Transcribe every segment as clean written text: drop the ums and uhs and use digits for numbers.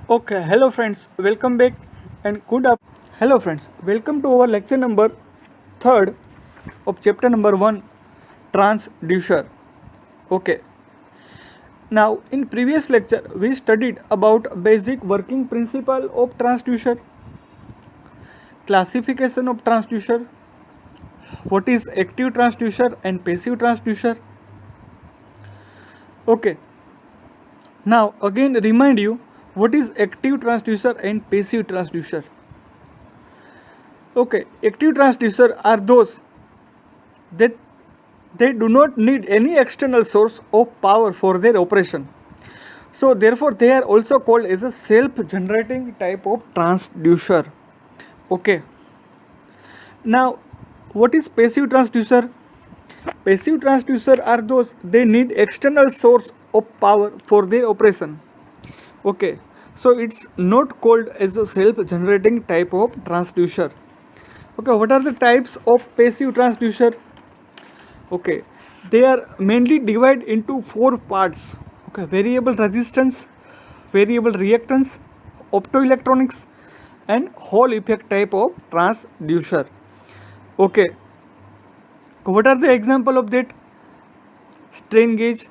Okay, hello friends, welcome back and good up. Hello friends, welcome to our lecture number 3rd of chapter number 1 transducer. Okay, now in previous lecture we studied about basic working principle of transducer, classification of transducer, what is active transducer and passive transducer. Okay, now again remind you what is active transducer and passive transducer. Okay, active transducer are those that they do not need any external source of power for their operation. So therefore they are also called as a self-generating type of transducer. Okay. Now what is passive transducer? Passive transducer are those they need external source of power for their operation. Okay. So it's not called as a self-generating type of transducer. Okay, what are the types of passive transducer? Okay, they are mainly divided into 4 parts. Okay, variable resistance, variable reactance, optoelectronics, and Hall effect type of transducer. Okay, what are the example of that? Strain gauge,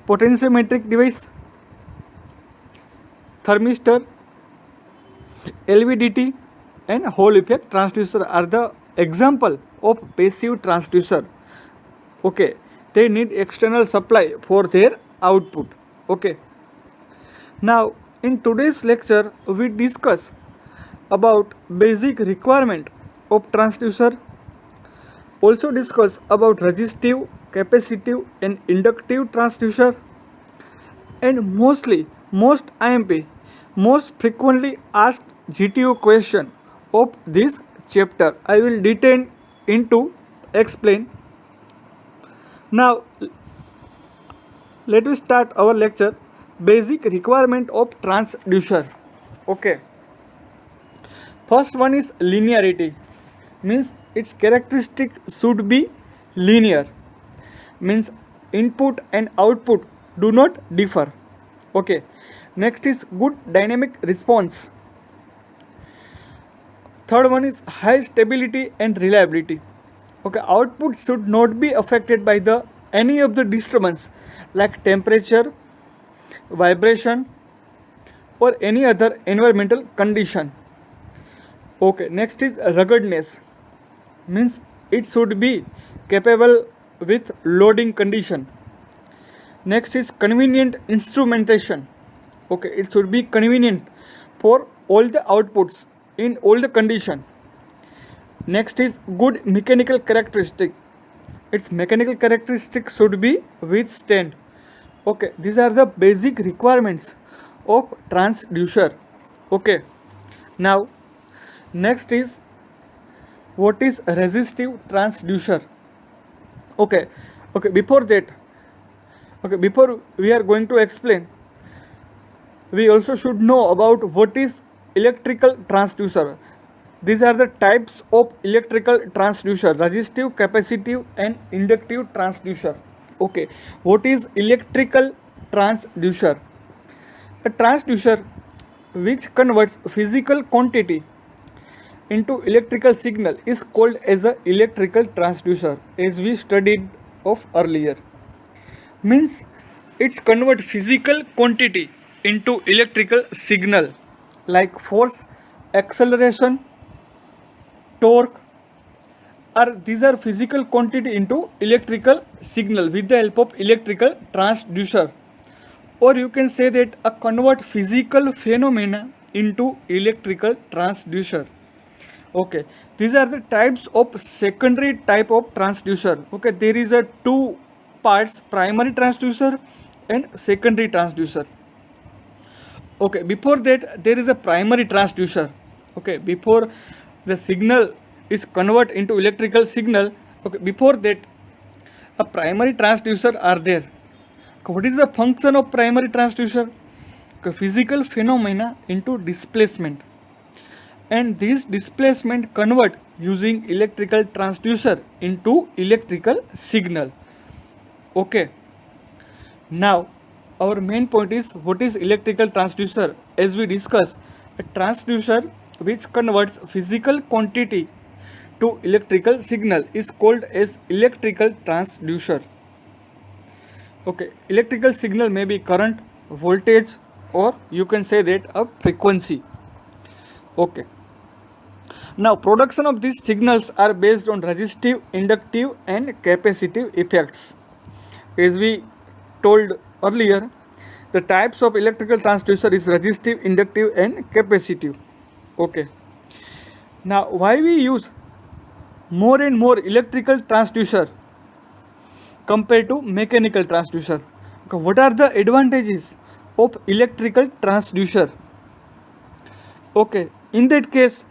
potentiometric device, thermistor, LVDT, and Hall effect transducer are the example of passive transducer. Okay, they need external supply for their output. Okay, now in today's lecture we discuss about basic requirement of transducer, also discuss about resistive, capacitive and inductive transducer, and most IMP most frequently asked GTO question of this chapter I will detail into explain. Now let us start our lecture. Basic requirement of transducer. Okay, first one is linearity, means its characteristic should be linear, means input and output do not differ. Okay, next is good dynamic response. Third one is high stability and reliability. Okay, output should not be affected by the any of the disturbance like temperature, vibration or any other environmental condition. Okay, next is ruggedness, means it should be capable with loading condition. Next is convenient instrumentation. Okay, it should be convenient for all the outputs in all the condition. Next is good mechanical characteristic. Its mechanical characteristic should be withstand. Okay, these are the basic requirements of transducer. Okay, now next is what is resistive transducer. Okay, before that, before we are going to explain, we also should know about what is electrical transducer. These are the types of electrical transducer: resistive, capacitive and inductive transducer. Okay, what is electrical transducer? A transducer which converts physical quantity into electrical signal is called as a electrical transducer, as we studied of earlier. Means it convert physical quantity into electrical signal like force, acceleration, torque, or these are physical quantity into electrical signal with the help of electrical transducer. Or you can say that a convert physical phenomena into electrical transducer. Okay, these are the types of secondary type of transducer. Okay, there is a 2 parts: primary transducer and secondary transducer. Okay, before that there is a primary transducer. Okay, before the signal is convert into electrical signal, okay, before that a primary transducer are there. Okay, what is the function of primary transducer? Okay, physical phenomena into displacement, and this displacement convert using electrical transducer into electrical signal. Okay, now our main point is what is electrical transducer. As we discussed, a transducer which converts physical quantity to electrical signal is called as electrical transducer. Okay, electrical signal may be current, voltage, or you can say that a frequency. Okay. Now, production of these signals are based on resistive, inductive, and capacitive effects. As we told earlier, the types of electrical transducer is resistive, inductive, and capacitive. Okay. Now, why we use more and more electrical transducer compared to mechanical transducer? Okay, what are the advantages of electrical transducer? Okay, in that case,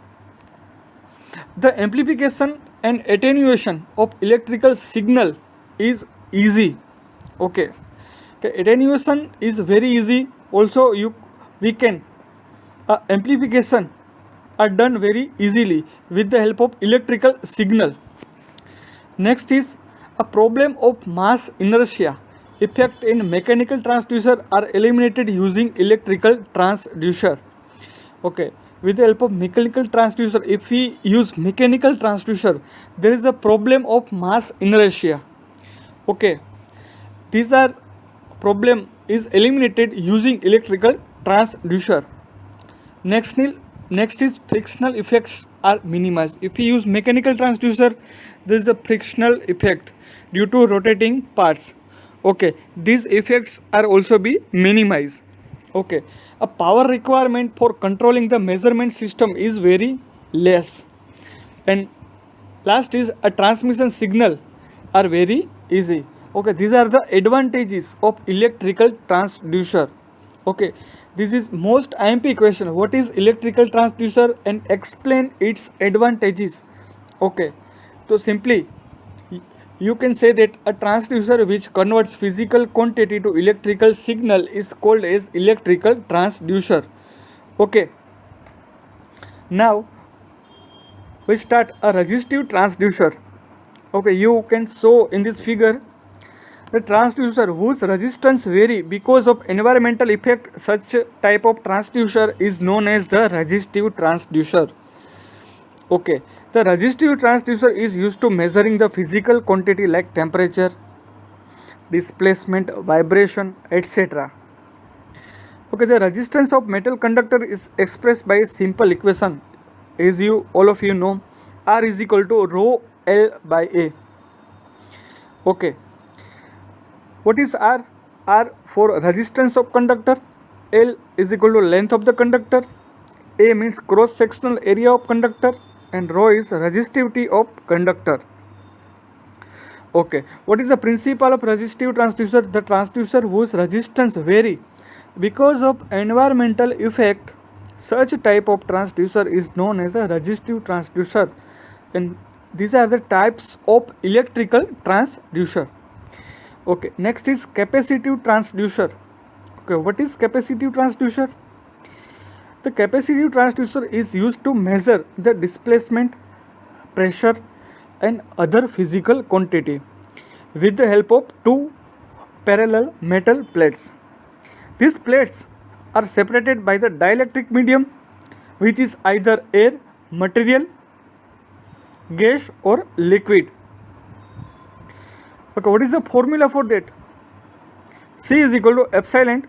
the amplification and attenuation of electrical signal is easy. Okay, attenuation is very easy. Also, we can amplification are done very easily with the help of electrical signal. Next is a problem of mass inertia effect in mechanical transducer are eliminated using electrical transducer. Okay, with the help of mechanical transducer, if we use mechanical transducer, there is a problem of mass inertia. Okay, these are problem is eliminated using electrical transducer. Next is frictional effects are minimized. If we use mechanical transducer, there is a frictional effect due to rotating parts. Okay, these effects are also be minimized. Okay, a power requirement for controlling the measurement system is very less. And last is a transmission signal are very easy. Okay, these are the advantages of electrical transducer. Okay, this is most IMP question. What is electrical transducer and explain its advantages? Okay, so simply you can say that a transducer which converts physical quantity to electrical signal is called as electrical transducer. Okay, now we start a resistive transducer. Okay, you can show in this figure the transducer whose resistance vary because of environmental effect. Such type of transducer is known as the resistive transducer. Okay, the resistive transducer is used to measuring the physical quantity like temperature, displacement, vibration, etc. Okay, the resistance of metal conductor is expressed by a simple equation. As all of you know, R is equal to rho L by A. Okay, what is R? R for resistance of conductor, L is equal to length of the conductor, A means cross sectional area of conductor, and rho is resistivity of conductor. Okay, what is the principle of resistive transducer? The transducer whose resistance vary because of environmental effect. Such type of transducer is known as a resistive transducer, and these are the types of electrical transducer. Okay, next is capacitive transducer. Okay, what is capacitive transducer? The capacitive transducer is used to measure the displacement, pressure, and other physical quantity with the help of two parallel metal plates. These plates are separated by the dielectric medium, which is either air, material, gas, or liquid. Okay, what is the formula for that? C is equal to epsilon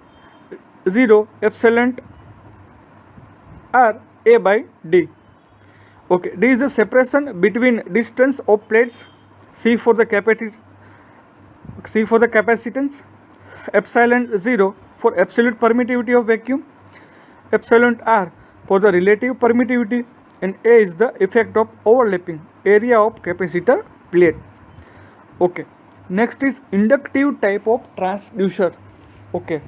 0 epsilon R A by D. Okay, D is the separation between distance of plates. C for the capacitance, epsilon 0 for absolute permittivity of vacuum, epsilon R for the relative permittivity, and A is the effect of overlapping area of capacitor plate. Okay, next is inductive type of transducer. Okay,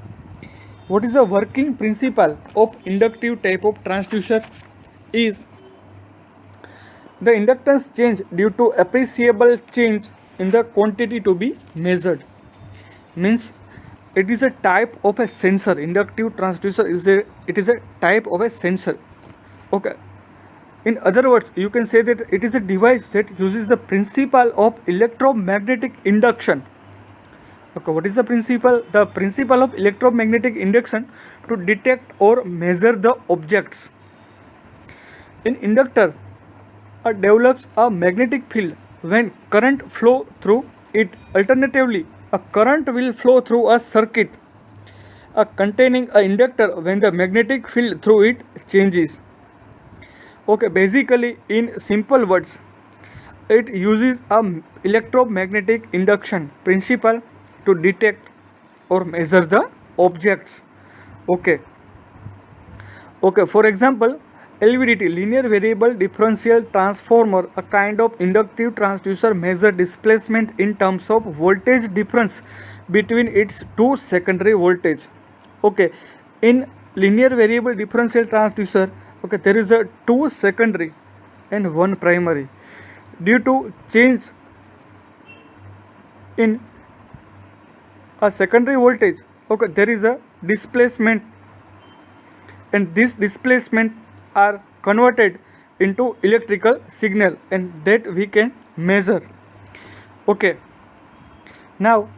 what is the working principle of inductive type of transducer? Is the inductance change due to appreciable change in the quantity to be measured. Means it is a type of a sensor. Inductive transducer is a type of a sensor. Okay, in other words, you can say that it is a device that uses the principle of electromagnetic induction Okay, what is the principle? The principle of electromagnetic induction to detect or measure the objects. In inductor, develops a magnetic field when current flow through it. Alternatively, a current will flow through a circuit containing an inductor when the magnetic field through it changes. Okay, basically in simple words, it uses a electromagnetic induction principle to detect or measure the objects. Okay. Okay, for example, LVDT, linear variable differential transformer, a kind of inductive transducer, measure displacement in terms of voltage difference between its two secondary voltage. Okay, in linear variable differential transducer, okay, there is a two secondary and one primary. Due to change in a secondary voltage, okay, there is a displacement, and this displacement are converted into electrical signal, and that we can measure. Okay, now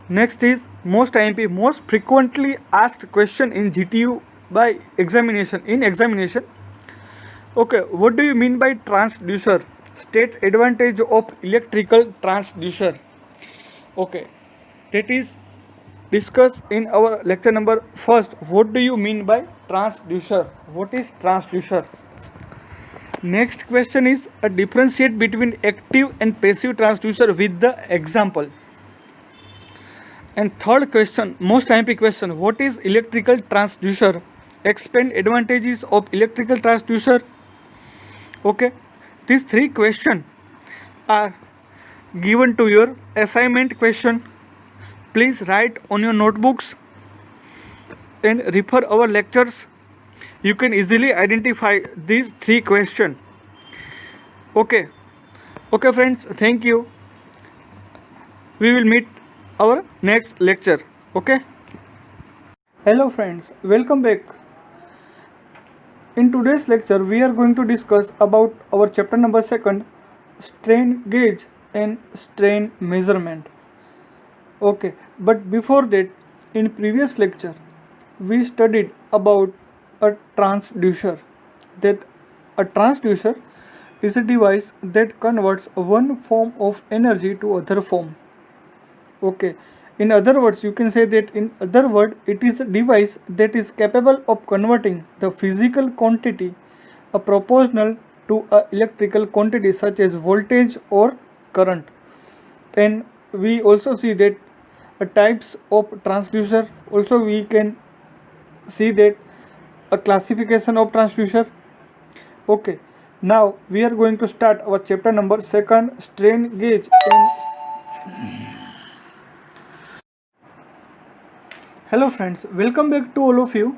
next is most IMP, most frequently asked question in GTU by examination. Okay, what do you mean by transducer? State advantage of electrical transducer. Okay, that is discussed in our lecture number first. What do you mean by transducer? What is transducer? Next question is a differentiate between active and passive transducer with the example. And third question, most IMP question, what is electrical transducer? Explain advantages of electrical transducer. Okay, these three questions are given to your assignment question. Please write on your notebooks and refer our lectures. You can easily identify these three questions. Okay, okay friends, thank you. We will meet our next lecture. Okay, hello friends, welcome back. In today's lecture we are going to discuss about our chapter number 2, strain gauge and strain measurement. Okay, but before that, in previous lecture we studied about a transducer. That a transducer is a device that converts one form of energy to other form. Okay, in other words, you can say that it is a device that is capable of converting the physical quantity proportional to a electrical quantity such as voltage or current. And we also see that types of transducer. Also we can see that a classification of transducer. Okay, now we are going to start our chapter number 2, strain gauge and. Hello friends, welcome back to all of you.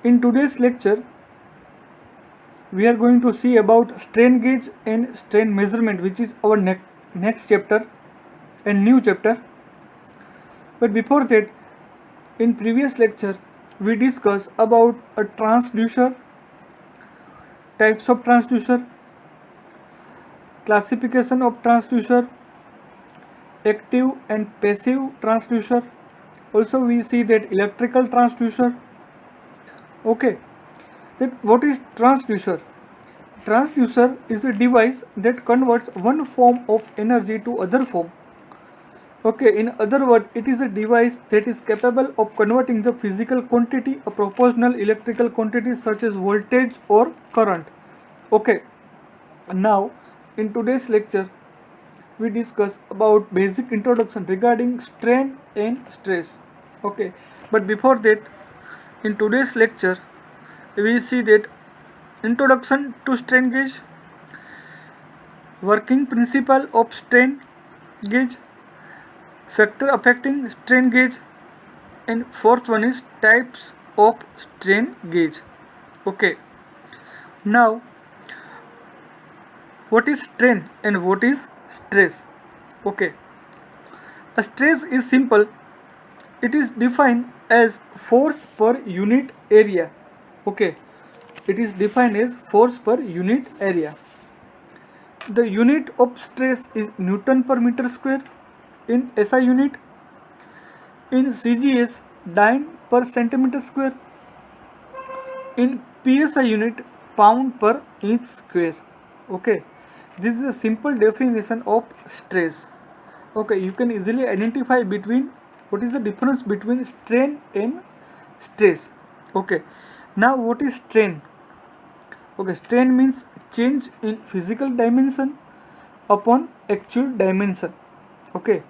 In today's lecture we are going to see about strain gauge and strain measurement, which is our next chapter and new chapter. But before that, in previous lecture we discussed about a transducer, types of transducer, classification of transducer, active and passive transducer. Also we see that electrical transducer. Okay, that what is transducer? Transducer is a device that converts one form of energy to other form. Okay, in other words, it is a device that is capable of converting the physical quantity, a proportional electrical quantity such as voltage or current. Okay, now in today's lecture we discuss about basic introduction regarding strain and stress. Okay, but before that, in today's lecture we see that introduction to strain gauge, working principle of strain gauge, factor affecting strain gauge, and fourth one is types of strain gauge. Okay, now what is strain and what is stress? Okay, a stress is simple. It is defined as force per unit area. Okay, it is defined as force per unit area. The unit of stress is Newton per meter square in SI unit. in CGS dyne per centimeter square, in PSI unit pound per inch square. Okay, this is a simple definition of stress. Okay, you can easily identify between what is the difference between strain and stress. Okay, now what is strain? Okay, strain means change in physical dimension upon actual dimension. Okay,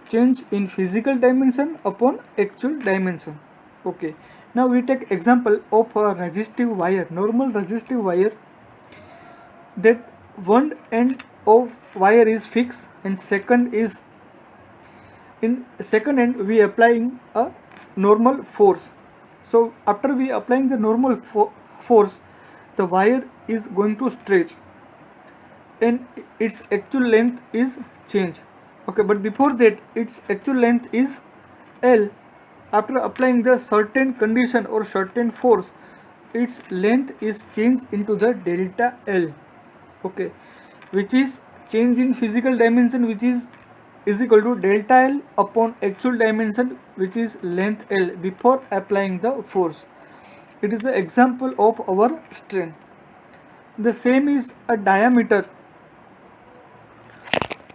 change in physical dimension upon actual dimension. Okay, now we take example of a resistive wire, normal resistive wire, that one end of wire is fixed and second is in second end we applying a normal force. So after we applying the normal force, the wire is going to stretch and its actual length is change. Okay, but before that its actual length is L. After applying the certain condition or certain force, its length is changed into the delta L. Okay, which is change in physical dimension, which is equal to delta L upon actual dimension, which is length L before applying the force. It is the example of our strain. The same is a diameter.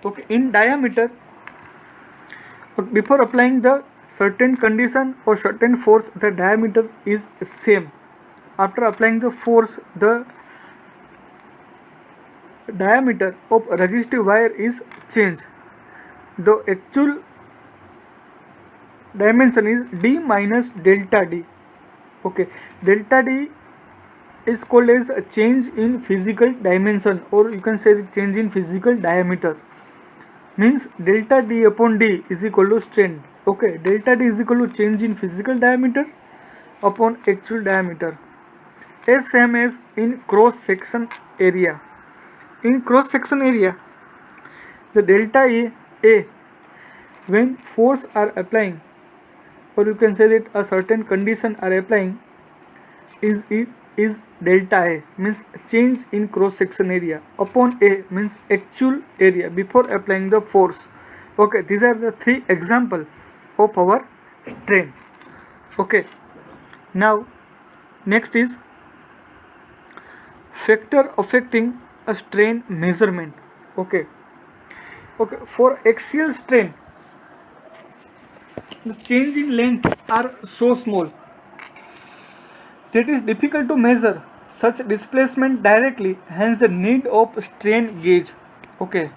Okay, in diameter, before applying the certain condition or certain force, the diameter is same. After applying the force, the diameter of resistive wire is changed. The actual dimension is d minus delta d. Okay, delta d is called as a change in physical dimension, or you can say change in physical diameter. Means delta d upon d is equal to strain. Okay, delta d is equal to change in physical diameter upon actual diameter. As same as in cross section area. In cross section area, the delta A when force are applying, or you can say that a certain condition are applying, is delta A, means change in cross section area, upon A means actual area before applying the force. Okay, these are the three example of our strain. Okay, now next is factor affecting a strain measurement. Okay, for axial strain, the change in length are so small that is difficult to measure such displacement directly, hence the need of strain gauge. Okay,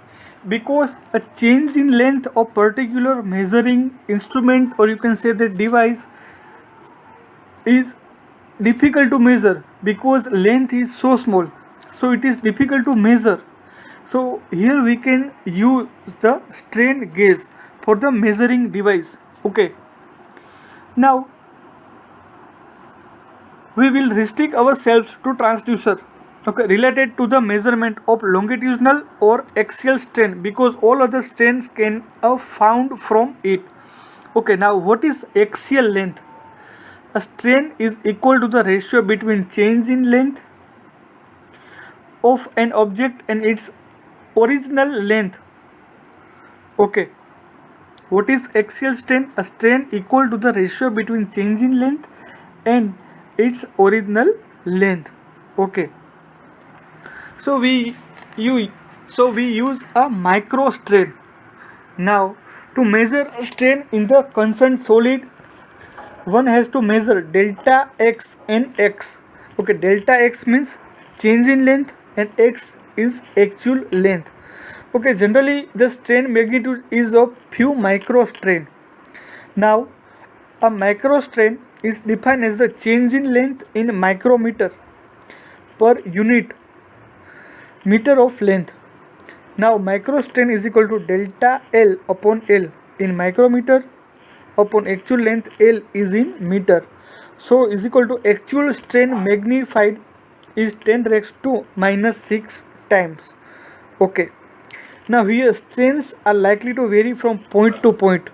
because a change in length of particular measuring instrument, or you can say the device, is difficult to measure because length is so small, so it is difficult to measure. So here we can use the strain gauge for the measuring device. Okay, now we will restrict ourselves to transducer, okay, related to the measurement of longitudinal or axial strain, because all other strains can are found from it. Okay, now what is axial length? A strain is equal to the ratio between change in length of an object and its original length. Okay, what is axial strain? A strain equal to the ratio between change in length and its original length. Okay, so we use a micro strain. Now to measure a strain in the concerned solid, one has to measure delta x and x. Okay, delta x means change in length and x is actual length. Okay, generally the strain magnitude is of few micro strain. Now a micro strain is defined as the change in length in micrometer per unit meter of length. Now micro strain is equal to delta L upon L in micrometer upon actual length L is in meter. So is equal to actual strain magnified is 10 raised to minus 6 times. Okay, now here strains are likely to vary from point to point.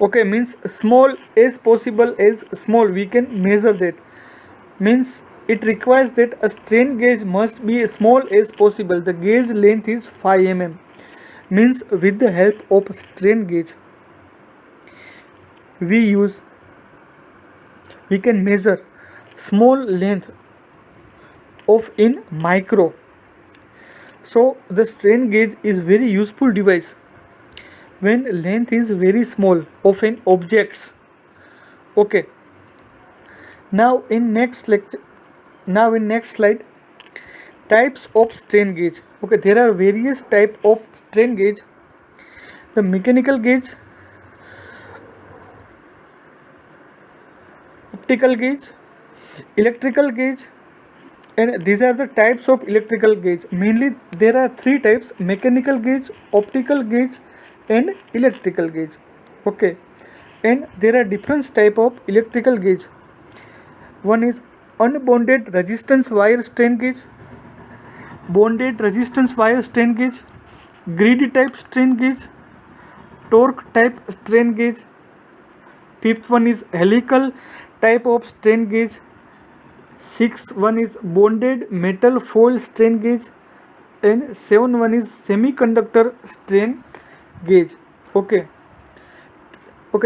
Okay, means small as possible as small, we can measure that. Means it requires that a strain gauge must be as small as possible. The gauge length is 5 mm. Means with the help of strain gauge, we use, we can measure small length of in micro. So the strain gauge is very useful device when length is very small of an objects. Okay, now in next lecture, now in next slide, types of strain gauge. Okay, there are various type of strain gauge. The mechanical gauge, optical gauge, electrical gauge, and these are the types of electrical gauge. Mainly there are three types: mechanical gauge, optical gauge, and electrical gauge. Okay, and there are different type of electrical gauge. One is unbonded resistance wire strain gauge, bonded resistance wire strain gauge, grid type strain gauge, torque type strain gauge. Fifth one is helical type of strain gauge. Sixth one is bonded metal foil strain gauge, and seventh one is semiconductor strain gauge. Okay,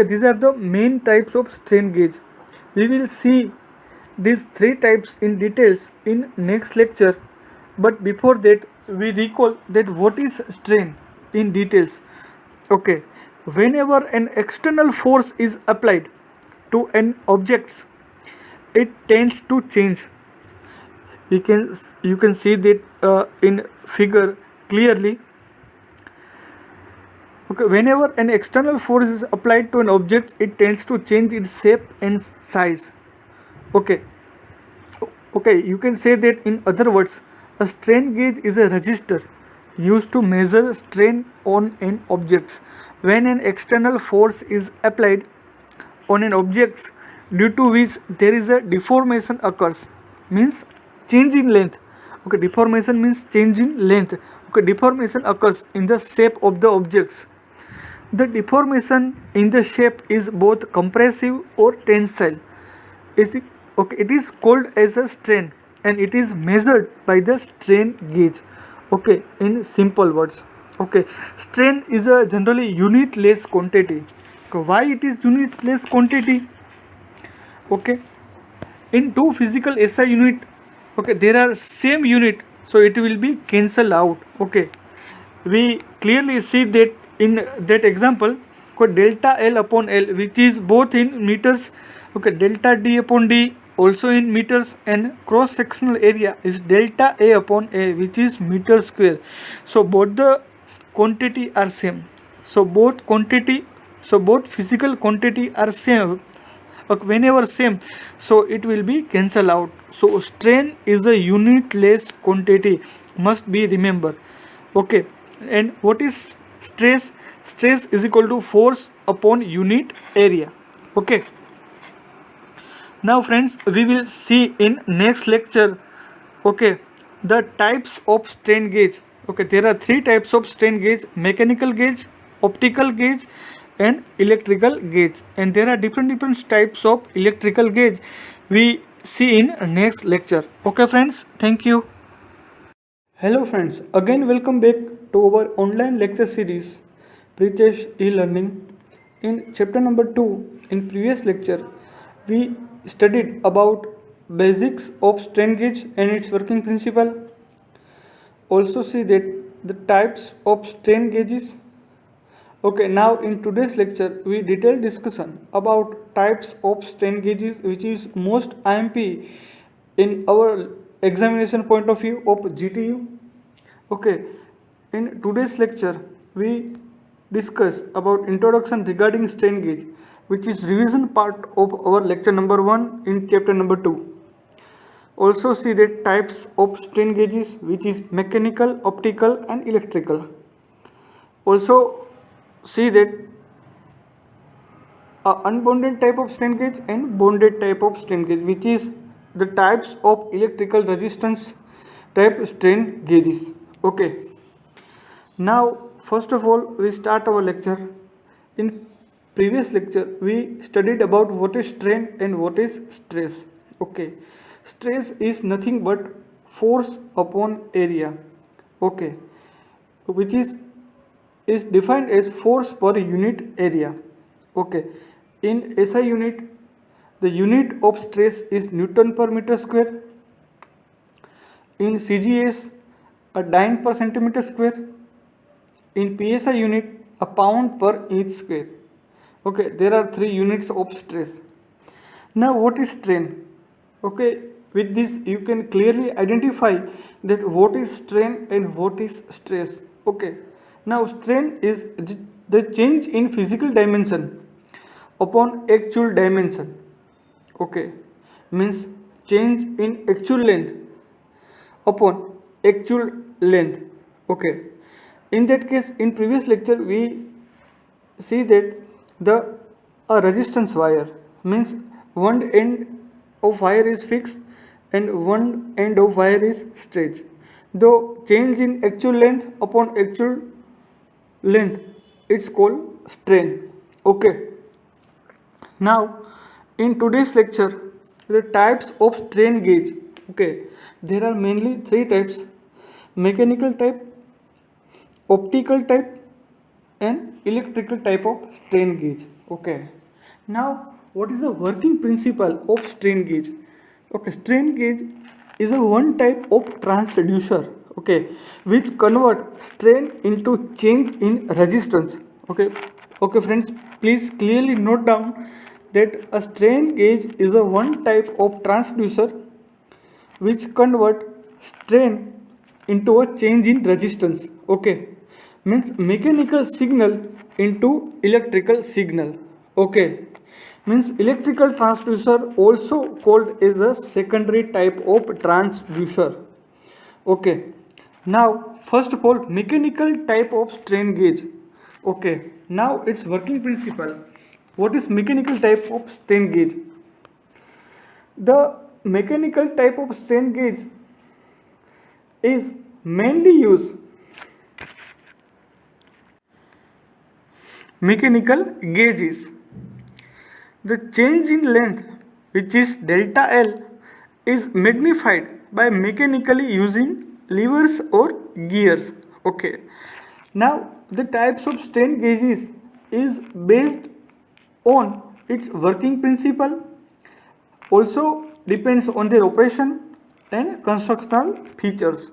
these are the main types of strain gauge. We will see these three types in details in next lecture, but before that we recall that what is strain in details. Okay, whenever an external force is applied to an object, it tends to change. You can see that in figure clearly. Okay, whenever an external force is applied to an object, it tends to change its shape and size. Okay, you can say that in other words, a strain gauge is a register used to measure strain on an object. When an external force is applied on an object due to which there is a deformation occurs, means change in length. Okay, deformation means change in length. Okay, deformation occurs in the shape of the objects. The deformation in the shape is both compressive or tensile. It is called as a strain, and it is measured by the strain gauge. Okay, in simple words. Okay, strain is a generally unitless quantity. Okay, why it is unitless quantity? Okay, in two physical SI unit, okay, there are same unit, so it will be cancel out. Okay, we clearly see that in that example, okay, delta L upon L, which is both in meters. Okay, delta D upon D also in meters, and cross sectional area is delta A upon A, which is meter square. So both the quantity are same. So both physical quantity are same. Okay, whenever same, so it will be cancel out. So strain is a unitless quantity, must be remember. Okay, and what is stress? Stress is equal to force upon unit area. Okay, now friends, we will see in next lecture, okay, the types of strain gauge. Okay, there are three types of strain gauge: mechanical gauge, optical gauge, and electrical gauge. And there are different types of electrical gauge we see in next lecture. Okay friends, thank you. Hello friends, again welcome back to our online lecture series Pritesh e-learning. In chapter number 2, in previous lecture, we studied about basics of strain gauge and its working principle. Also see that the types of strain gauges. Okay, now in today's lecture, we detailed discussion about types of strain gauges, which is most IMP in our examination point of view of GTU. Okay, in today's lecture, we discuss about introduction regarding strain gauge, which is revision part of our lecture number 1 in chapter number 2. Also see the types of strain gauges, which is mechanical, optical, and electrical. Also see that unbonded type of strain gauge and bonded type of strain gauge, which is the types of electrical resistance type strain gauges. Okay, now first of all we start our lecture. In previous lecture we studied about what is strain and what is stress. Okay, stress is nothing but force upon area. Okay, which is defined as force per unit area. Okay, In SI unit, the unit of stress is Newton per meter square. In CGS, a dyne per centimeter square. In PSI unit, a pound per inch square. Okay, there are 3 units of stress. Now what is strain? Okay, with this you can clearly identify that what is strain and what is stress. Okay, now strain is the change in physical dimension upon actual dimension. Okay, means change in actual length upon actual length. Okay, in that case, in previous lecture we see that the a resistance wire means one end of wire is fixed and one end of wire is stretched. Though change in actual length upon actual length, it's called strain. Okay, now in today's lecture, the types of strain gauge. Okay, there are mainly 3 types: mechanical type, optical type, and electrical type of strain gauge. Okay, now what is the working principle of strain gauge? Okay, strain gauge is a one type of transducer, okay, which convert strain into change in resistance. Okay friends, please clearly note down that a strain gauge is a one type of transducer which convert strain into a change in resistance. Okay, means mechanical signal into electrical signal. Okay, means electrical transducer, also called as a secondary type of transducer. Okay, now first of all, mechanical type of strain gauge. Okay, now its working principle. What is mechanical type of strain gauge? The mechanical type of strain gauge is mainly used mechanical gauges. The change in length, which is delta L, is magnified by mechanically using levers or gears. Okay, now the types of strain gauges is based on its working principle, also depends on their operation and constructional features.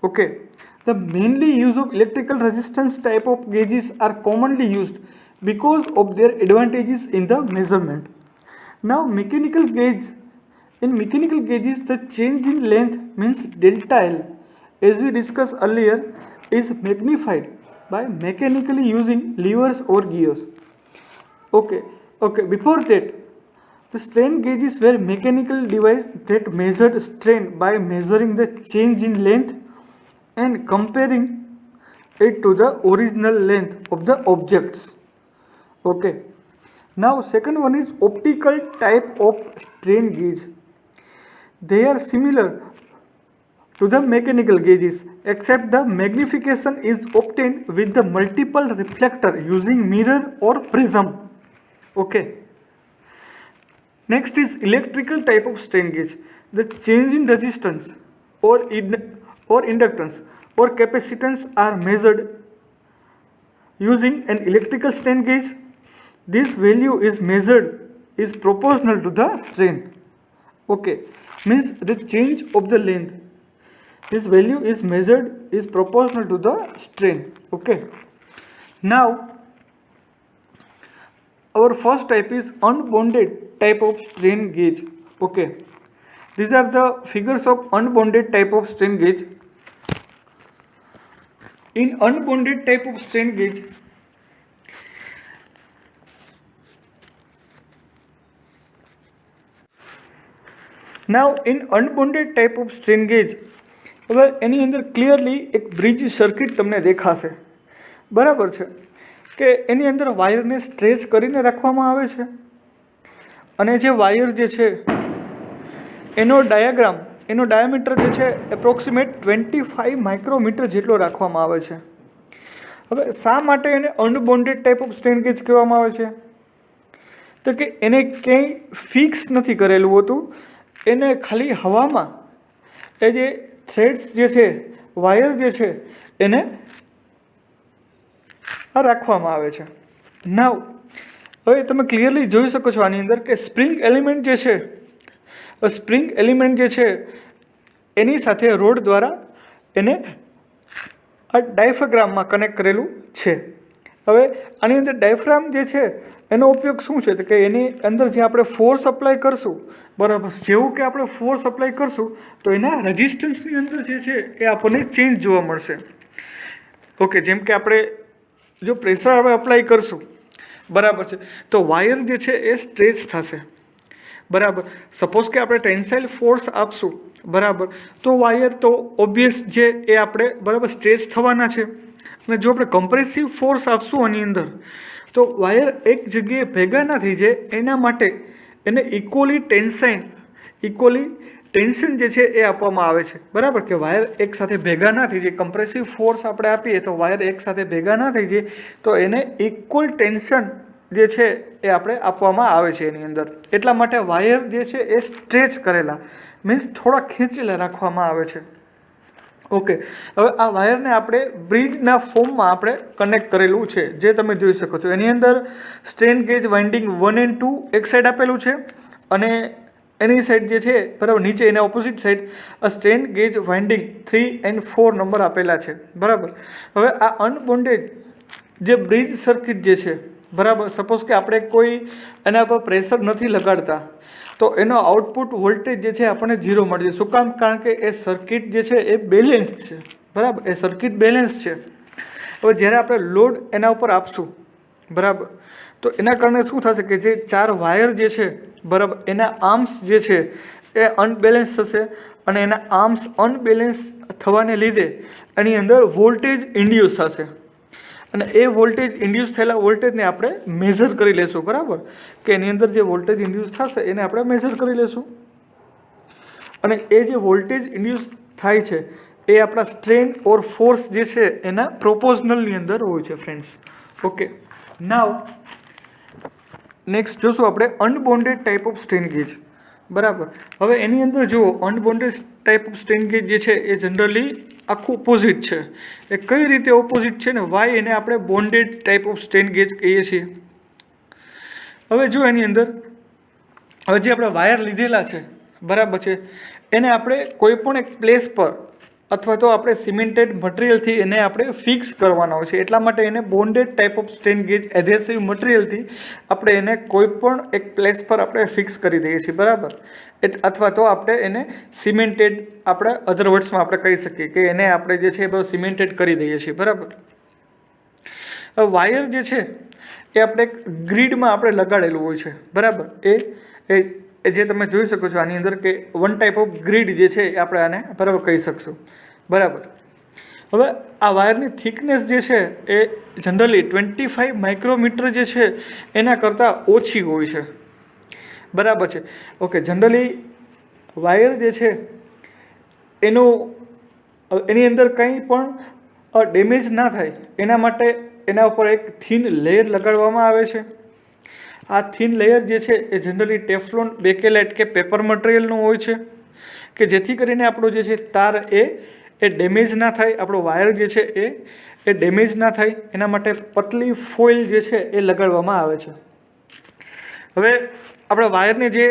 Okay, the mainly use of electrical resistance type of gauges are commonly used because of their advantages in the measurement. Now mechanical gauge, in mechanical gauges the change in length means delta L, as we discussed earlier, is magnified by mechanically using levers or gears. Okay, before that, the strain gauges were mechanical device that measured strain by measuring the change in length and comparing it to the original length of the objects. Okay, now second one is optical type of strain gauge. They are similar to the mechanical gauges, except the magnification is obtained with the multiple reflector using mirror or prism. Okay, next is electrical type of strain gauge. The change in resistance or inductance or capacitance are measured using an electrical strain gauge. This value is measured is proportional to the strain. Okay, means the change of the length, this value is measured is proportional to the strain. Okay, now our first type is unbounded type of strain gauge. Okay, these are the figures of unbounded type of strain gauge. In unbounded type of strain gauge, now in unbounded type of strain gauge, હવે એની અંદર clearly એક bridge circuit તમને દેખાશે, બરાબર છે, કે એની અંદર વાયરને સ્ટ્રેચ કરીને રાખવામાં આવે છે અને જે વાયર જે છે એનો ડાયાગ્રામ, એનો ડાયામીટર જે છે એપ્રોક્સિમેટ 25 માઇક્રોમીટર જેટલો રાખવામાં આવે છે. હવે શા માટે એને અનબોન્ડેડ ટાઈપ ઓફ સ્ટ્રેન ગેજ કહેવામાં આવે છે? તો કે એને ક્યાંય ફિક્સ નથી કરેલું હોતું, એને ખાલી હવામાં એ જે થ્રેડ્સ જે છે, વાયર જે છે, એને રાખવામાં આવે છે. નાવ હવે તમે ક્લિયરલી જોઈ શકો છો આની અંદર કે સ્પ્રિંગ એલિમેન્ટ જે છે, સ્પ્રિંગ એલિમેન્ટ જે છે એની સાથે રોડ દ્વારા એને આ ડાયફ્રામમાં કનેક્ટ કરેલું છે. હવે આની અંદર ડાયફ્રામ જે છે એનો ઉપયોગ શું છે તો કે એની અંદર જે આપણે ફોર્સ અપ્લાય કરશું, બરાબર, જેવું કે આપણે ફોર્સ અપ્લાય કરશું તો એના રેઝિસ્ટન્સની અંદર જે છે એ આપણને ચેન્જ જોવા મળશે. ઓકે, જેમ કે આપણે જો પ્રેશર આપણે અપ્લાય કરશું, બરાબર છે, તો વાયર જે છે એ સ્ટ્રેચ થશે, બરાબર. સપોઝ કે આપણે ટેન્સાઇલ ફોર્સ આપશું, બરાબર, તો વાયર તો ઓબ્વિયસ જે એ આપણે બરાબર સ્ટ્રેચ થવાના છે. અને જો આપણે કમ્પ્રેસિવ ફોર્સ આપશું આની અંદર તો વાયર એક જગ્યાએ ભેગા ના થઈ જાય, એના માટે એને ઇક્વલી ટેન્શન જે છે એ આપવામાં આવે છે, બરાબર, કે વાયર એક સાથે ભેગા ના થઈ જાય. કમ્પ્રેસિવ ફોર્સ આપણે આપીએ તો વાયર એક સાથે ભેગા ના થઈ જાય, તો એને ઇક્વલ ટેન્શન જે છે એ આપણે આપવામાં આવે છે એની અંદર. એટલા માટે વાયર જે છે એ સ્ટ્રેચ કરેલા મીન્સ થોડા ખેંચેલા રાખવામાં આવે છે. ઓકે, હવે આ વાયરને આપણે બ્રિજના ફોર્મમાં આપણે કનેક્ટ કરેલું છે, જે તમે જોઈ શકો છો. એની અંદર સ્ટ્રેન ગેજ વાઇન્ડિંગ 1 અને 2 એક સાઈડ આપેલું છે, અને એની સાઈડ જે છે બરાબર નીચે એના opposite side strain gauge winding 3 અને 4 નંબર આપેલા છે, બરાબર. હવે આ અનબોન્ડેજ જે બ્રિજ સર્કિટ જે છે, બરાબર, સપોઝ કે આપણે કોઈ એના પર પ્રેશર નથી લગાડતા તો એનો આઉટપુટ વોલ્ટેજ જે છે આપણને 0 મળશે. શું કામ? કારણ કે એ સર્કિટ જે છે એ બેલેન્સ છે, બરાબર, એ સર્કિટ બેલેન્સ છે. હવે જ્યારે આપણે લોડ એના ઉપર આપશું, બરાબર, તો એના કારણે શું થશે કે જે 4 વાયર જે છે, બરાબર, એના આર્મ્સ જે છે એ અનબેલેન્સ થશે, અને એના આર્મ્સ અનબેલેન્સ થવાને લીધે એની અંદર વોલ્ટેજ ઇન્ડ્યુસ થશે. અને એ વોલ્ટેજ ઇન્ડ્યુસ થયેલા વોલ્ટેજને આપણે મેઝર કરી લેશું, બરાબર, કે એની અંદર જે વોલ્ટેજ ઇન્ડ્યુસ થશે એને આપણે મેઝર કરી લેશું. અને એ જે વોલ્ટેજ ઇન્ડ્યુસ થાય છે એ આપણા સ્ટ્રેન ઓર ફોર્સ જે છે એના પ્રોપોઝનલની અંદર હોય છે, ફ્રેન્ડ્સ. ઓકે, નાવ નેક્સ્ટ જોશું આપણે અનબોન્ડેડ ટાઈપ ઓફ સ્ટ્રેન ગેજ, બરાબર. હવે એની અંદર જુઓ, અનબોન્ડેડ ટાઈપ ઓફ સ્ટ્રેન ગેજ જે છે એ જનરલી આખું ઓપોઝિટ છે. એ કઈ રીતે ઓપોઝિટ છે ને વાય એને આપણે bonded type of strain gauge કહીએ છીએ. હવે જો એની અંદર હવે જે આપણે વાયર લીધેલા છે, બરાબર છે, એને આપણે કોઈ પણ એક પ્લેસ પર અથવા તો આપણે સિમેન્ટેડ મટીરિયલથી એને આપણે ફિક્સ કરવાનો હોય છે. એટલા માટે એને bonded type of strain gauge adhesive મટીરિયલથી આપણે એને કોઈ પણ એક પ્લેસ પર આપણે ફિક્સ કરી દઈએ છીએ, બરાબર. અથવા તો આપણે એને સિમેન્ટેડ આપણે અધર વર્ડ્સમાં આપણે કહી શકીએ કે એને આપણે જે છે એ બધું સિમેન્ટેડ કરી દઈએ છીએ, બરાબર. વાયર જે છે એ આપણે એક ગ્રીડમાં આપણે લગાડેલું હોય છે, બરાબર. એ જે તમે જોઈ શકો છો આની અંદર કે વન ટાઈપ ઓફ ગ્રીડ જે છે એ આપણે આને બરાબર કહી શકશું, બરાબર. હવે આ વાયરની થિકનેસ જે છે એ જનરલી 25 માઇક્રોમીટર જે છે એના કરતાં ઓછી હોય છે, બરાબર છે. ઓકે, જનરલી વાયર જે છે એની અંદર કંઈ પણ ડેમેજ ના થાય એના માટે એના ઉપર એક થીન લેયર લગાડવામાં આવે છે. આ થીન લેયર જે છે એ જનરલી ટેફલોન, બેકેલાઇટ કે પેપર મટીરિયલનું હોય છે, કે જેથી કરીને આપણો જે છે તાર એ ડેમેજ ના થાય, આપણો વાયર જે છે એ ડેમેજ ના થાય, એના માટે પતલી ફોઇલ જે છે એ લગાડવામાં આવે છે. હવે આપણે વાયરને જે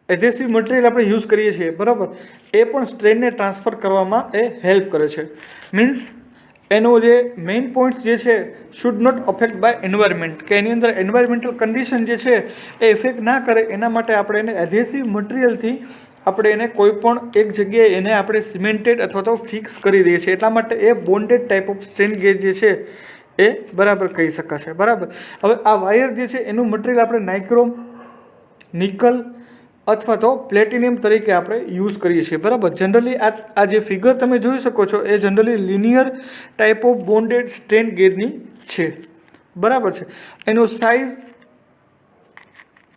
એધેસિવ મટીરિયલ આપણે યુઝ કરીએ છીએ, બરાબર, એ પણ સ્ટ્રેનને ટ્રાન્સફર કરવામાં એ હેલ્પ કરે છે. મીન્સ એનો જે મેઇન પોઈન્ટ જે છે should not affect by environment, કે એની અંદર એન્વાયરમેન્ટલ કન્ડિશન જે છે એ ઇફેક્ટ ના કરે, એના માટે આપણે એને એધેસિવ મટીરિયલથી આપણે એને કોઈ પણ એક જગ્યાએ એને આપણે સિમેન્ટેડ અથવા તો ફિક્સ કરી દઈએ છીએ. એટલા માટે એ bonded type of strain gauge જે છે એ બરાબર કહી શકાશે, બરાબર. હવે આ વાયર જે છે એનું મટીરિયલ આપણે નાઇક્રોમ, નિકલ અથવા તો પ્લેટિનિયમ તરીકે આપણે યુઝ કરીએ છીએ, બરાબર. જનરલી આ જે ફિગર તમે જોઈ શકો છો એ generally linear type of bonded strain ગેજની છે, બરાબર છે. એનું સાઇઝ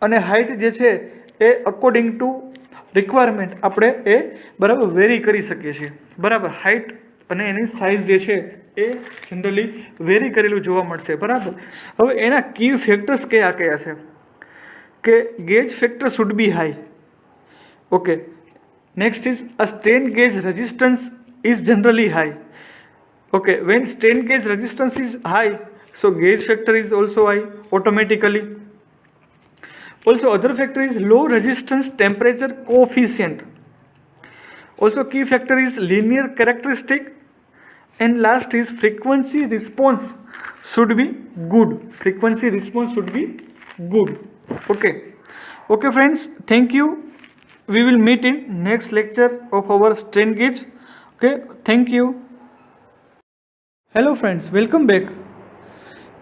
અને હાઇટ જે છે એ અકોર્ડિંગ ટુ રિક્વાયરમેન્ટ આપણે એ બરાબર વેરી કરી શકીએ છીએ, બરાબર. હાઇટ અને એની સાઇઝ જે છે એ જનરલી વેરી કરેલું જોવા મળશે, બરાબર. હવે એના કી ફેક્ટર્સ કયા કયા છે કે gauge factor should be high. Okay, next is a strain gauge resistance is generally high. Okay, when strain gauge resistance is high, so gauge factor is also high automatically. Also, other factor is low resistance temperature coefficient. Also, key factor is linear characteristic, and last is frequency response should be good. Frequency response should be good. Okay, friends. Thank you. We will meet in next lecture of our strain gauge. Okay, thank you. Hello, friends. Welcome back.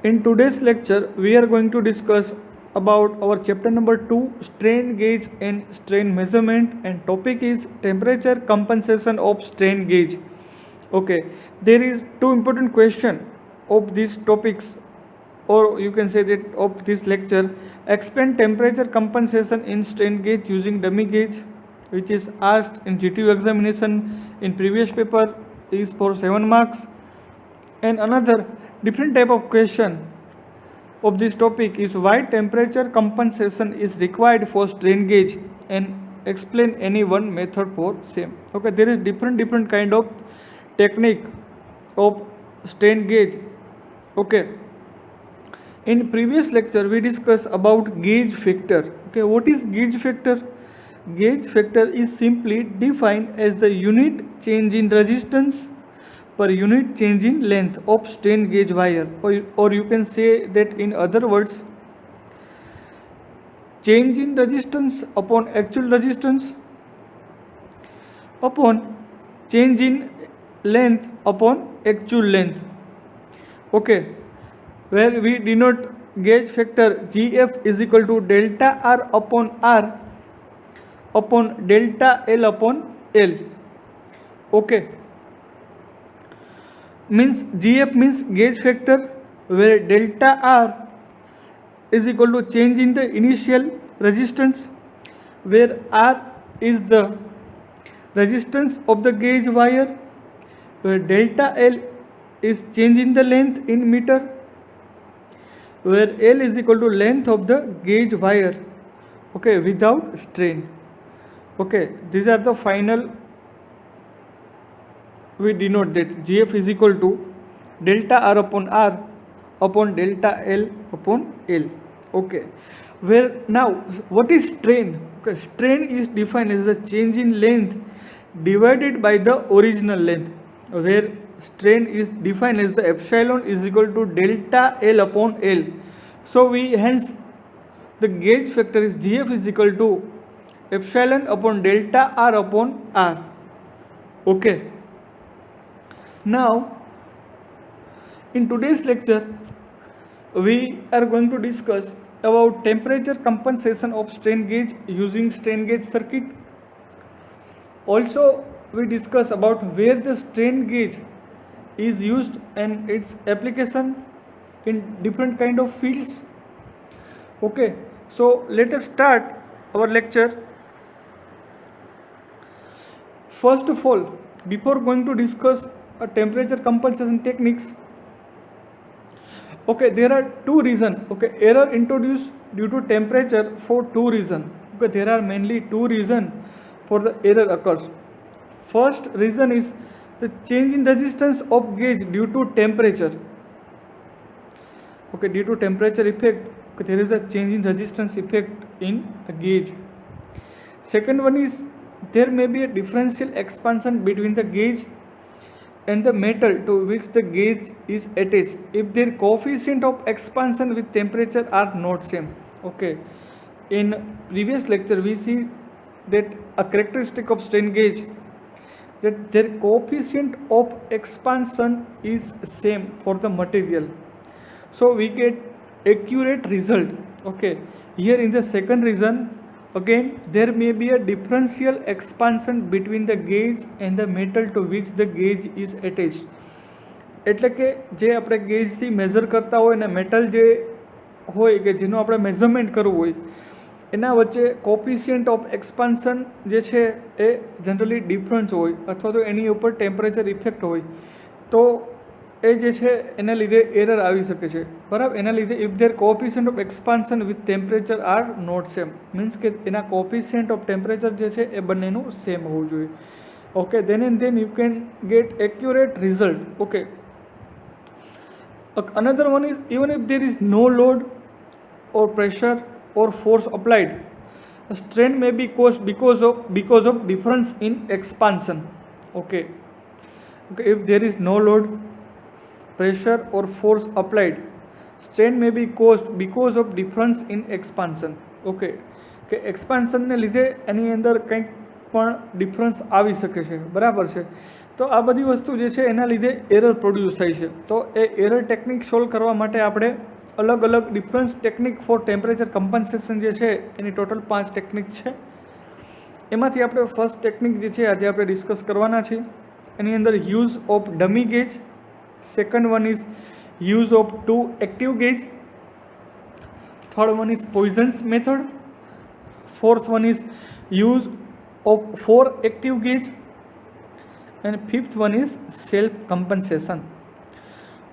In today's lecture, we are going to discuss about our chapter number 2, strain gauge and strain measurement, and topic is temperature compensation of strain gauge. Okay, there is two important question of these topics, or you can say that of this lecture. Explain temperature compensation in strain gauge using dummy gauge, which is asked in GTU examination in previous paper, is for 7 marks. And another different type of question of this topic is why temperature compensation is required for strain gauge, and explain any one method for same. Okay, there is different kind of technique of strain gauge. Okay, in previous lecture we discussed about gauge factor. Okay, what is gauge factor? Gauge factor is simply defined as the unit change in resistance per unit change in length of strain gauge wire, or you can say that in other words, change in resistance upon actual resistance upon change in length upon actual length. Okay, where we denote gauge factor GF is equal to delta R upon delta L upon L. Okay, means GF means gauge factor, where delta R is equal to change in the initial resistance, where R is the resistance of the gauge wire, where delta L is change in the length in meter, where L is equal to length of the gauge wire. Okay, without strain. Okay, these are the final. We denote that GF is equal to delta R upon delta L upon L. Okay, where now what is strain? Okay, strain is defined as the change in length divided by the original length, where strain is defined as the epsilon is equal to delta L upon L. So we hence the gauge factor is GF is equal to epsilon upon delta R upon R. Okay. Now, in today's lecture, we are going to discuss about temperature compensation of strain gauge using strain gauge circuit. Also, we discuss about where the strain gauge is used and its application in different kind of fields. Okay, so let us start our lecture. First of all, before going to discuss temperature compensation techniques, okay, there are two reasons. Okay, error introduced due to temperature for two reasons. Okay, there are mainly two reasons for the error occurs. First reason is the change in resistance of gauge due to temperature. Okay, due to temperature effect, okay, there is a change in resistance effect in a gauge. Second one is there may be a differential expansion between the gauge and the metal to which the gauge is attached if their coefficient of expansion with temperature are not same. Okay, in previous lecture we see that a characteristic of strain gauge, that their coefficient of expansion is same for the material, so we get accurate result. Okay, here in the second reason, again there may be a differential expansion between the gauge and the metal to which the gauge is attached. એટલે કે જે આપણે ગેજથી measure કરતા હોય ને metal જે હોય કે જેનું આપણે મેઝરમેન્ટ કરવું હોય એના વચ્ચે કોફિશિયન્ટ ઓફ એક્સપાન્શન જે છે એ જનરલી ડિફરન્સ હોય અથવા તો એની ઉપર ટેમ્પરેચર ઇફેક્ટ હોય તો એ જે છે એના લીધે એરર આવી શકે છે, બરાબર. એના લીધે if there coefficient of expansion with temperature are not same, means કે એના કોફિશિયન્ટ ઓફ ટેમ્પરેચર જે છે એ બંનેનું સેમ હોવું જોઈએ. Okay, then and then you can get accurate result. Okay, another one is even if there is no load or pressure or force applied, a strain may be caused because of difference in expansion. Okay. Okay, if there is no load, pressure or force applied, strain may be caused because of difference in expansion. Okay કે એક્સપાન્શનને લીધે એની અંદર કંઈક પણ difference આવી શકે છે, બરાબર છે. તો આ બધી વસ્તુ જે છે એના લીધે એરર પ્રોડ્યુસ થાય છે. તો એ એરર ટેકનિક સોલ્વ કરવા માટે આપણે અલગ અલગ difference technique for temperature compensation જે છે એની ટોટલ 5 ટેકનિક છે. એમાંથી આપણે ફર્સ્ટ ટેકનિક જે છે આજે આપણે ડિસ્કસ કરવાના છીએ. એની અંદર use of dummy gauge, second one is use of 2 active gauge, third one is Poisson's method, fourth one is use of 4 active gauge, and fifth one is self compensation.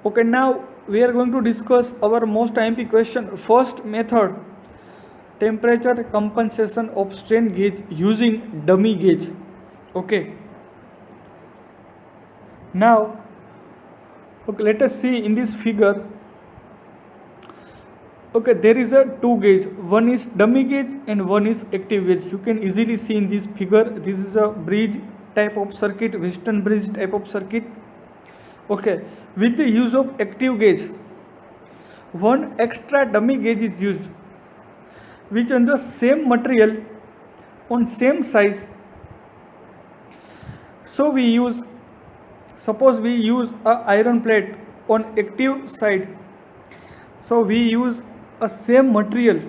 Okay, now we are going to discuss our most IMP question. First method, temperature compensation of strain gauge using dummy gauge. Okay, now okay, let us see in this figure. Okay, there is a 2 gauge, one is dummy gauge and one is active gauge. You can easily see in this figure, this is a bridge type of circuit, Wheatstone bridge type of circuit. Okay, with the use of active gauge, one extra dummy gauge is used, which on the same material, on same size. So we use, suppose we use a iron plate on active side, so we use a same material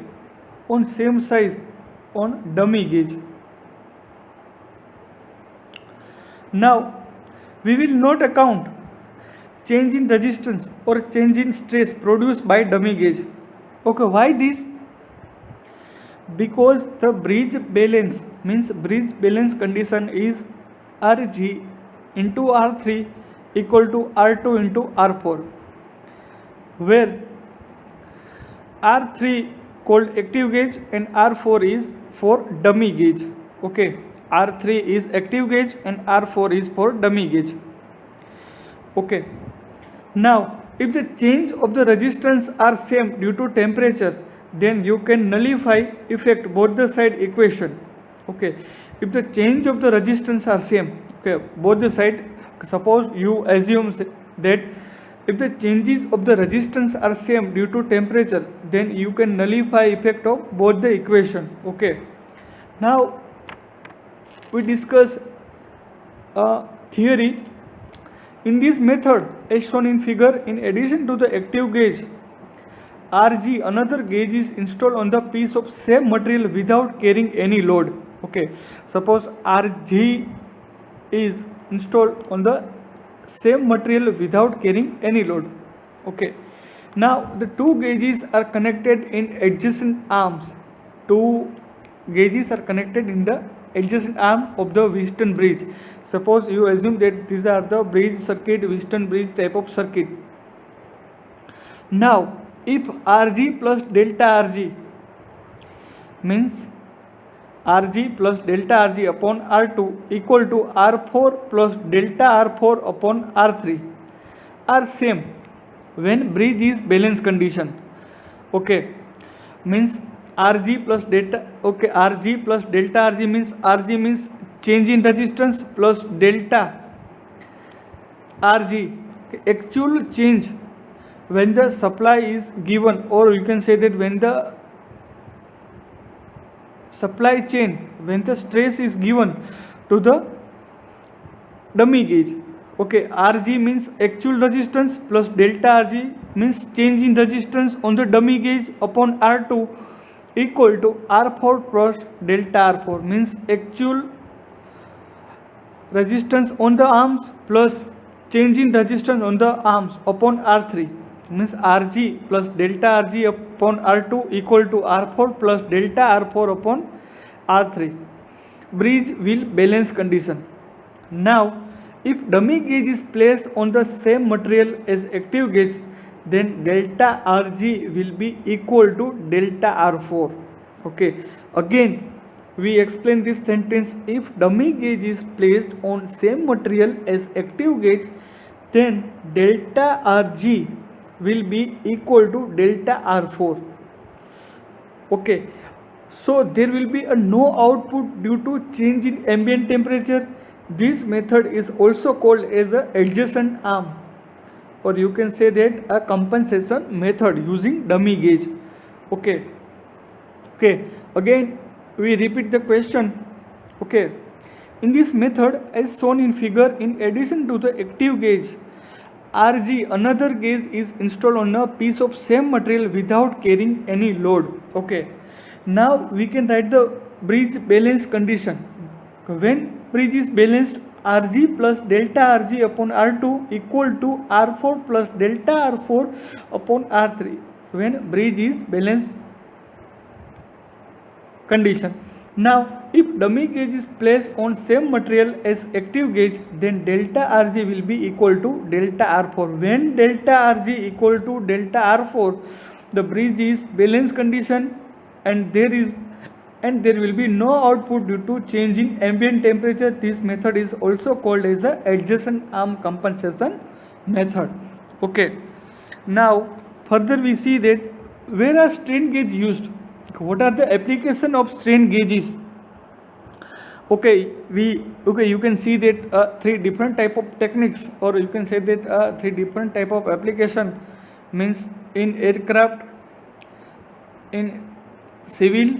on same size on dummy gauge. Now we will not account change in resistance or change in stress produced by dummy gauge. Okay, why this? Because the bridge balance, means bridge balance condition is Rg into R3 equal to R2 into R4, where R3 called active gauge and R4 is for dummy gauge. Okay, R3 is active gauge and R4 is for dummy gauge. Okay, now if the change of the resistance are same due to temperature, then you can nullify effect both the side equation. Okay, if the change of the resistance are same, okay, both the side, suppose you assume that if the changes of the resistance are same due to temperature, then you can nullify effect of both the equation. Okay, now we discuss a theory. In this method as shown in figure, in addition to the active gauge Rg, another gauge is installed on the piece of same material without carrying any load. Okay, suppose Rg is installed on the same material without carrying any load. Okay, now the 2 gauges are connected in adjacent arms. 2 gauges are connected in the adjacent arm of the Wheatstone bridge. Suppose you assume that these are the bridge circuit, Wheatstone bridge type of circuit. Now if Rg plus delta Rg, means Rg plus delta Rg upon R2 equal to R4 plus delta R4 upon R3 are same when bridge is balance condition. Okay, means Rg plus delta, okay, Rg plus delta Rg means Rg means change in resistance plus delta Rg, actual change when the supply is given, or you can say that when the supply chain, when the stress is given to the dummy gauge. Okay, Rg means actual resistance plus delta Rg means change in resistance on the dummy gauge upon R2 equal to R4 plus delta R4 means actual resistance on the arms plus change in resistance on the arms upon R3 means Rg plus delta Rg upon R2 equal to R4 plus delta R4 upon R3. Bridge will balance condition. Now if dummy gauge is placed on the same material as active gauge, then delta Rg will be equal to delta R4. Okay, again we explain this sentence. If dummy gauge is placed on same material as active gauge, then delta Rg will be equal to delta R4. Okay, so there will be a no output due to change in ambient temperature. This method is also called as a adjacent arm, or you can say that a compensation method using dummy gauge. Okay, again we repeat the question. Okay, in this method as shown in figure, in addition to the active gauge RG, another gauge is installed on a piece of same material without carrying any load. Okay, now we can write the bridge balance condition. When bridge is balanced, Rg plus delta Rg upon R2 equal to R4 plus delta R4 upon R3 when bridge is balanced condition. Now if dummy gauge is placed on same material as active gauge, then delta Rg will be equal to delta R4. When delta Rg equal to delta R4, the bridge is balanced condition and there will be no output due to change in ambient temperature. This method is also called as a adjacent arm compensation method. Okay, now further we see that where are strain gauge used? What are the application of strain gauges? Okay, you can see that three different type of techniques, or you can say that three different type of application, means in aircraft, in civil,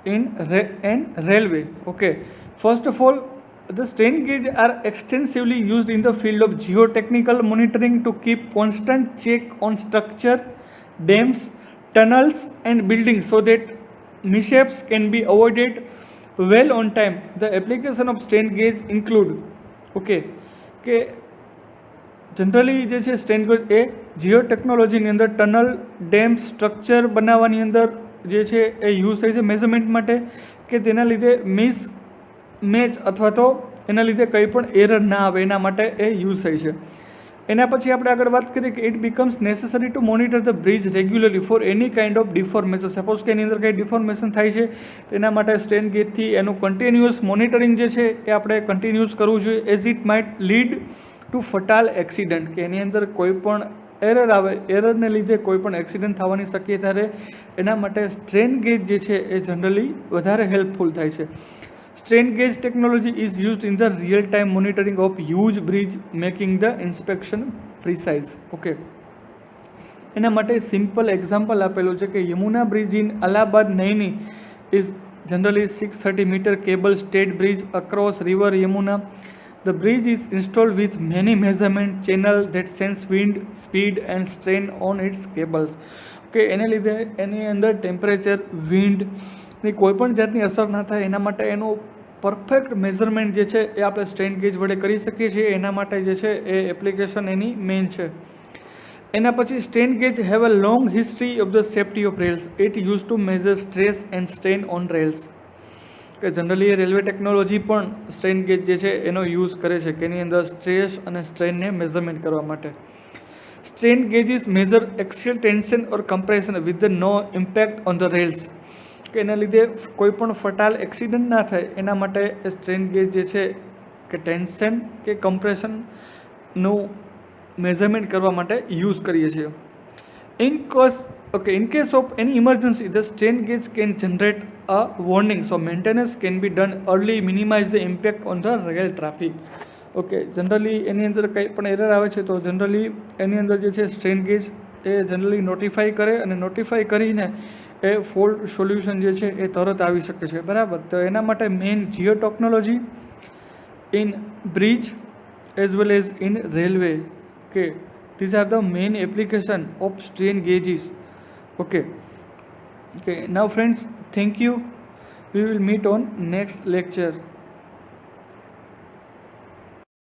and railway. Okay, first of all, the strain gauge are extensively used in the field of geotechnical monitoring to keep constant check on structure, dams, tunnels and buildings so that mishaps can be avoided well on time. The application of strain gauge include, okay, કે generally જે છે strain gauge એ જીઓ ટેકનોલોજીની અંદર tunnel, dam, structure બનાવવાની અંદર જે છે એ use થાય છે મેઝરમેન્ટ માટે, કે તેના લીધે મિસ મેચ અથવા તો એના લીધે કંઈ પણ એરર ના આવે એના માટે એ યુઝ થાય છે. એના પછી આપણે આગળ વાત કરીએ કે it becomes necessary to monitor the bridge regularly for any kind of deformation. Suppose કે એની અંદર કંઈ ડિફોર્મેશન થાય છે તેના માટે સ્ટ્રેન ગેજથી એનું કન્ટિન્યુઅસ મોનિટરિંગ જે છે એ આપણે કન્ટિન્યુઅસ કરવું જોઈએ, as it might lead to fatal accident, કે એની અંદર કોઈ પણ એરર આવે, એરરને લીધે કોઈ પણ એક્સિડન્ટ થવાની શક્યતા રહે. એના માટે સ્ટ્રેન ગેજ જે છે એ જનરલી વધારે હેલ્પફુલ થાય છે. Strain gauge technology is used in the real-time monitoring of huge bridge, making the inspection precise. Okay. એના માટે સિમ્પલ એક્ઝામ્પલ આપેલું છે કે Yamuna bridge in Allahabad Naini is generally 630 meter cable stayed bridge across river Yamuna. The bridge is installed with many measurement channel that sense wind, speed and strain on its cables. Okay, એને લીધે એની અંદર temperature, wind ની કોઈ પણ જાતની અસર ના થાય એના માટે એનું પરફેક્ટ મેઝરમેન્ટ જે છે એ આપણે સ્ટ્રેન ગેજ વડે કરી શકીએ છીએ. એના માટે જે છે એ એપ્લિકેશન એની મેઇન છે. એના પછી strain gauge have a long history of the safety of rails. It use to measure stress and strain on rails. કે જનરલી રેલવે ટેકનોલોજી પણ સ્ટ્રેન ગેજ જે છે એનો યુઝ કરે છે કે એની અંદર સ્ટ્રેસ અને સ્ટ્રેનને મેઝરમેન્ટ કરવા માટે. Strain gauges measure axial tension or compression with the no impact on the rails. કે એના લીધે કોઈ પણ ફટાલ એક્સિડન્ટ ના થાય એના માટે સ્ટ્રેન ગેજ જે છે કે ટેન્શન કે કમ્પ્રેશનનું મેઝરમેન્ટ કરવા માટે યુઝ કરીએ છીએ. In case of any emergency, the strain gauge can generate a warning, so maintenance can be done early, minimize the impact on the rail traffic. Okay, generally એની અંદર કંઈ પણ એરર આવે છે તો જનરલી એની અંદર જે છે સ્ટ્રેન ગેજ એ જનરલી નોટિફાઈ કરે અને નોટિફાઈ કરીને એ ફોલ્ટ સોલ્યુશન જે છે એ તરત આવી શકે છે. બરાબર, તો એના માટે main Jio technology in bridge as well as in railway, કે these are the main application of strain gauges. Okay, now friends, thank you. We will meet on next lecture.